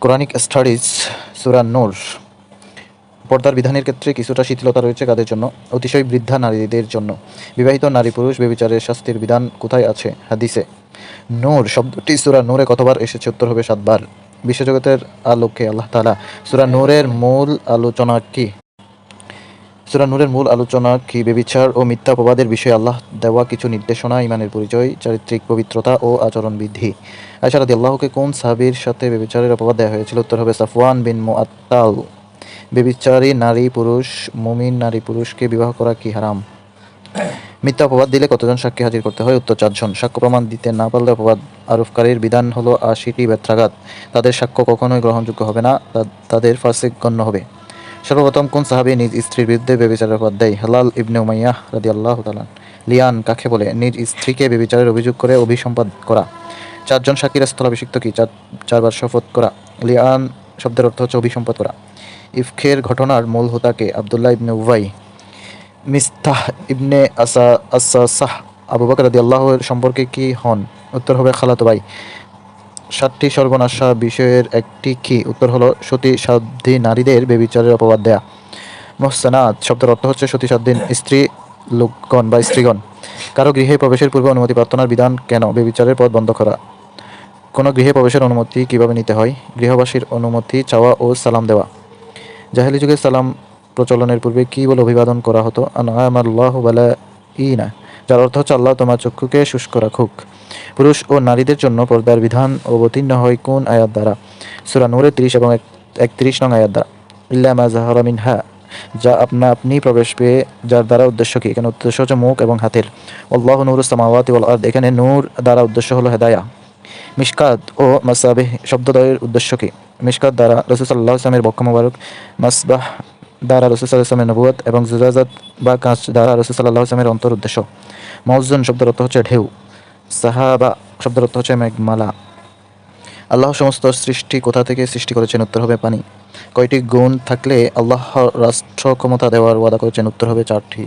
Quranic studies সূরা নূর। পর্দার বিধানের ক্ষেত্রে কিছুটা শিথিলতা রয়েছে কাদের জন্য? অতিশয় বৃদ্ধা নারীদের জন্য। বিবাহিত নারী পুরুষ ব্যভিচারের শাস্তির বিধান কোথায় আছে? হাদিসে। নূর শব্দটি সূরা নূরে কতবার এসেছে? উত্তর হবে 7 বার। বিশ্বজগতের আলোকে আল্লাহ তাআলা সূরা নূরের মূল আলোচনা কি? সূরা নূরের মূল আলোচনা কি? ব্যভিচার ও মিথ্যা অপবাদের বিষয়ে আল্লাহ দেওয়া কিছু নির্দেশনা, ঈমানের পরিচয়, চারিত্রিক পবিত্রতা ও আচরণবিধি। আয়েশা রাদিয়াল্লাহুকে কোন সাহাবীর সাথে ব্যভিচারের অপবাদ দেওয়া হয়েছিল? উত্তর হবে সাফওয়ান বিন মুআত্তাল। ব্যভিচারী নারী পুরুষ, মুমিন নারী পুরুষকে বিবাহ করা কি হারাম? মিথ্যা অপবাদ দিলে কতজন সাক্ষী হাজির করতে হয়? উত্তর 4 জন। সাক্ষ্য প্রমাণ দিতে না পারলে অপবাদ আরোপকারীর বিধান হলো 80টি বেত্রাঘাত। তাদের সাক্ষ্য কখনোই গ্রহণযোগ্য হবে না, তাদের ফাসিক গণ্য হবে। সর্বপ্রথম কোন সাহাবী নিজ স্ত্রীর বিরুদ্ধে ব্যভিচারের অপবাদ দেয়? হেলাল ইবনে উমাইয়াহ রাদিয়াল্লাহু তাআলা। লিয়ান কাকে বলে? নিজ স্ত্রীকে ব্যভিচারের অভিযোগ করে অভিসম্পাদ করা। 4 জন সাক্ষীর স্থলাভিষিক্ত কি? 4বার শপথ করা। লিয়ান শব্দের অর্থ হচ্ছে অভিসম্পাদ করা। ইফকের ঘটনার মূল হোতাকে? আব্দুল্লাহ ইবনে উবাই। মিস্তাহ ইবনে আসাসাহ আবু বকর রাদিয়াল্লাহু এর সম্পর্কে কি হন? উত্তর হবে খালাতো ভাই। 7টি সর্বনাশা বিষয়ের একটি কি? উত্তর হলো সতী সাধ্বী নারীদের ব্যভিচারের অপবাদ দেয়া। মুহসানাত শব্দের অর্থ হচ্ছে সতী সাধ্বী স্ত্রী লোকগণ বা স্ত্রীগণ। কারো গৃহে প্রবেশের পূর্বে অনুমতি প্রার্থনার বিধান কেন? ব্যভিচারের পথ বন্ধ করা। কোনো গৃহে প্রবেশের অনুমতি কিভাবে নিতে হয়? গৃহবাসীর অনুমতি চাওয়া ও সালাম দেওয়া। জাহেলি যুগে সালাম প্রচলনের পূর্বে কি বলে অভিবাদন করা হতো? আনআমাল্লাহু বালাইনা, যার অর্থ হচ্ছে আল্লাহ তোমার চক্ষুকে শুষ্ক রাখুক। পুরুষ ও নারীদের জন্য পর্দার বিধান অবতীর্ণ হয় কোন আয়াত দ্বারা? সূরা নূরের 30 এবং 31 নং আয়াত দ্বারা। ইল্লা মা যাহারা মিনহা, যা আপনা আপনি প্রবেশ পেয়ে, যার দ্বারা উদ্দেশ্য কি? এখানে উদ্দেশ্য হচ্ছে মুখ এবং হাতের। আল্লাহু নূরুস সামাওয়াতি ওয়াল আরদ, এখানে নূর দ্বারা উদ্দেশ্য হলো হেদায়া। মিশকাত ও মাসাবিহ শব্দদ্বয়ের উদ্দেশ্য কি? মিশকাত দ্বারা রাসূল সাল্লাল্লাহু আলাইহি ওয়াসাল্লামের বক্ষ মোবারক, মাসবাহ দ্বারা রাসূল সাল্লাল্লাহু আলাইহি ওয়াসাল্লামের নবুয়ত এবং জুজাজাত বা কাঁচ দ্বারা রাসূল সাল্লাল্লাহু আলাইহি ওয়াসাল্লামের অন্তর উদ্দেশ্য। মওজুন শব্দের অর্থ হচ্ছে ঢেউ। সাহাবা শব্দের অর্থ হচ্ছে মেঘমালা। আল্লাহ সমস্ত সৃষ্টি কোথা থেকে সৃষ্টি করেছেন? উত্তর হবে পানি। কয়টি গুণ থাকলে আল্লাহ রাষ্ট্র ক্ষমতা দেওয়ার ওয়াদা করেছেন? উত্তর হবে 4টি।